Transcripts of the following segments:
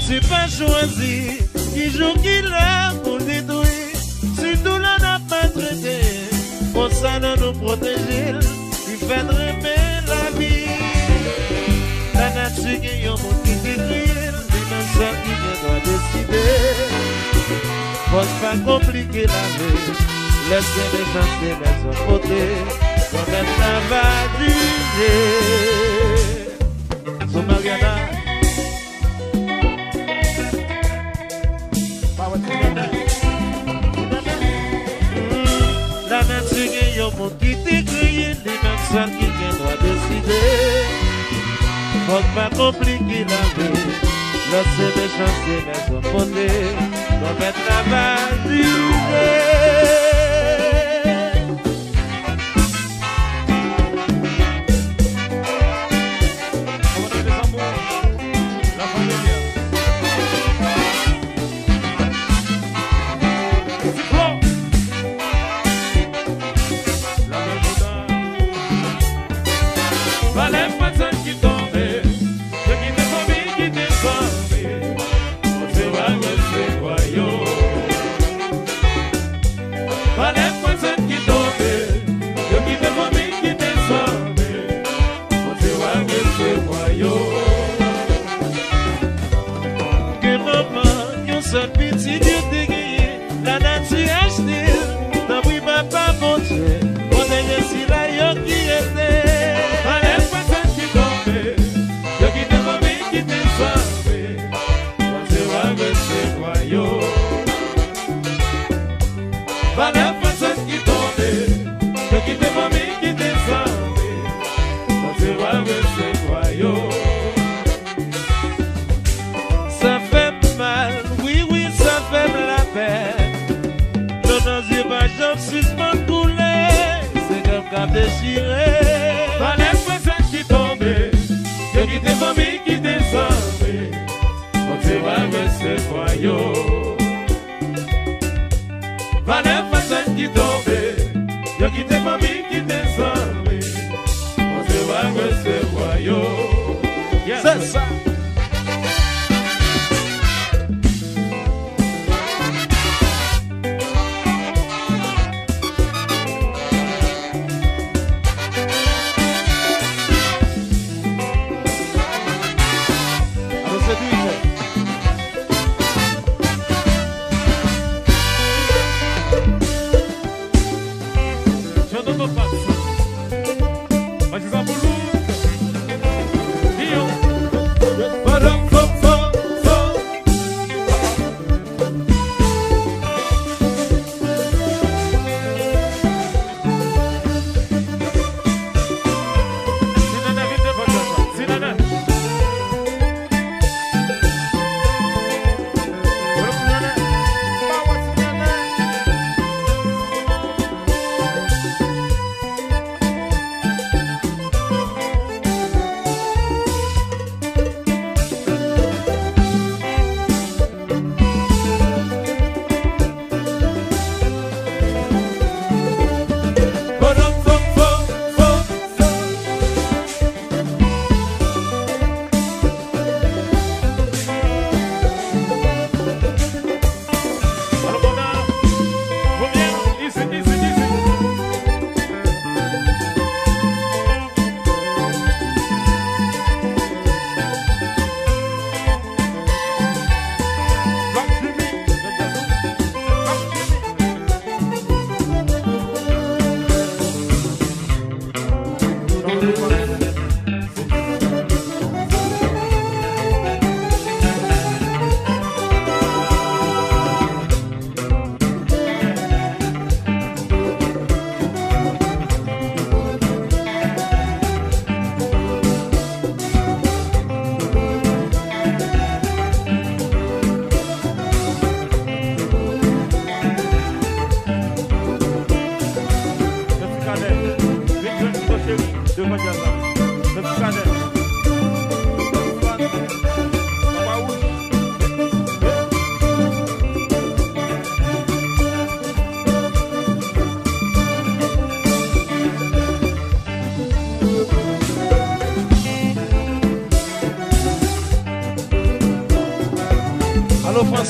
suis pas choisi, qui joue qui l'a pour détruire, surtout là n'a pas traité, pour ça de nous protéger, il fait aimer la vie. La nature qui est un monde qui t'écrit, c'est même ça qui doit décider. Faut pas compliquer la vie, laissez les chanter les autres côtés, comme elle va juger. So Mariana. La nature qui est un monde qui t'écrit, c'est même ça qui doit décider. Faut pas compliquer la vie, laissez les chanter les autres côtés, comme elle va juger.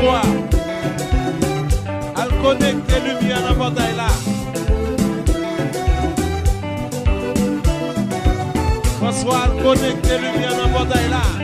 François, al connecter lumière dans le portail là. François, al connecter lumière dans le portail là.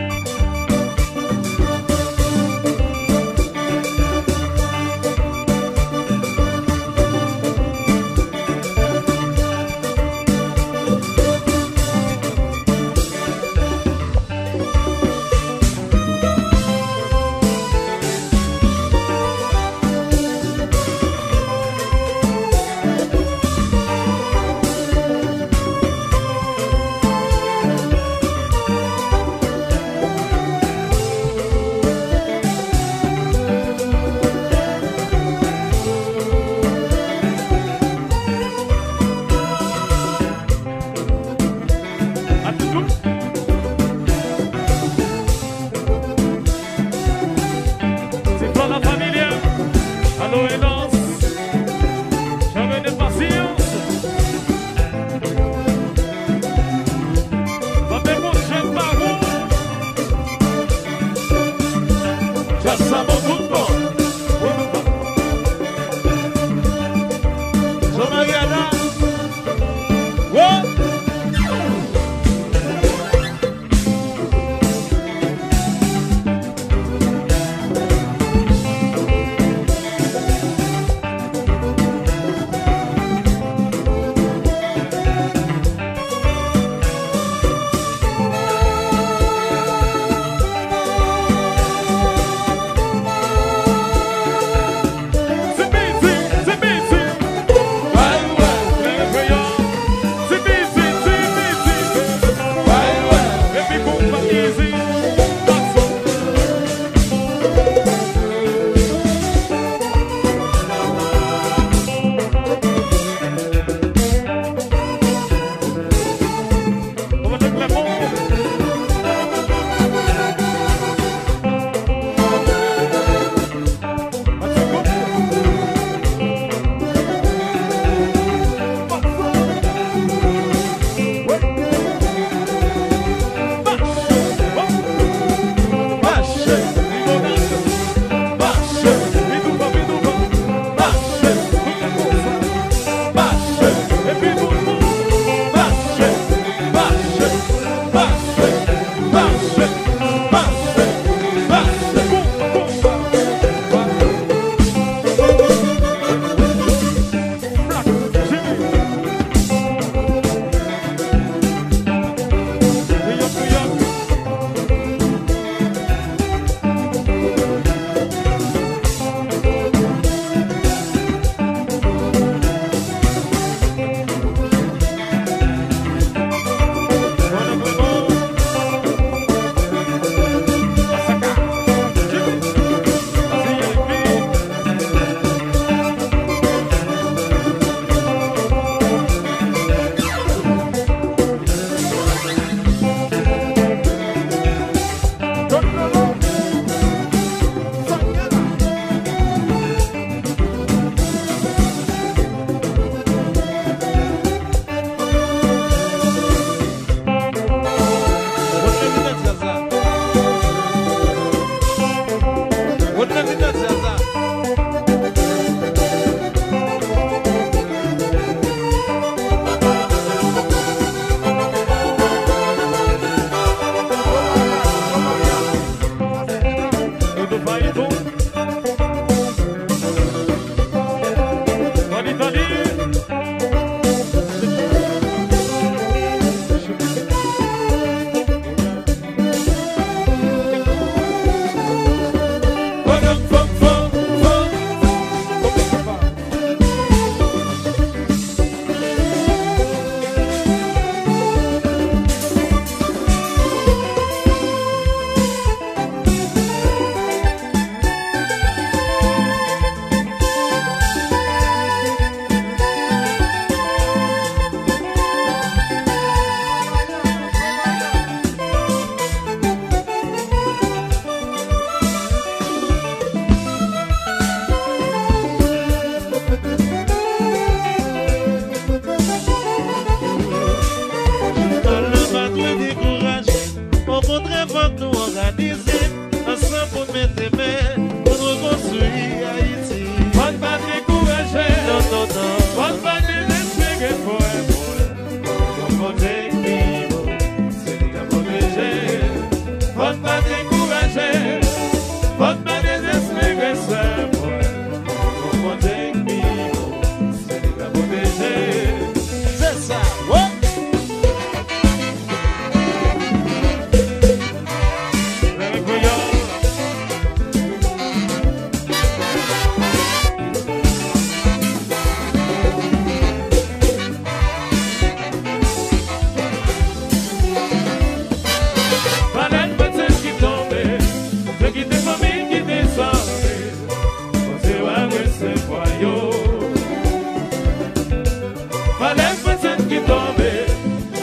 tombé,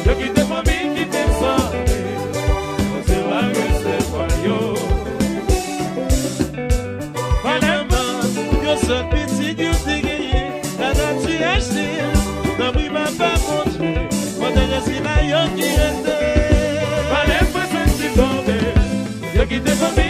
je quitte famille qui t'aime sauvé. On se va que c'est quoi yo. Finalement, yo seul petit Dieu t'es gagné, la nature acheté, non oui m'a pas montré, moi d'ailleurs c'est là yo qui reste. Fallait pas sentir tombé, je quitte famille.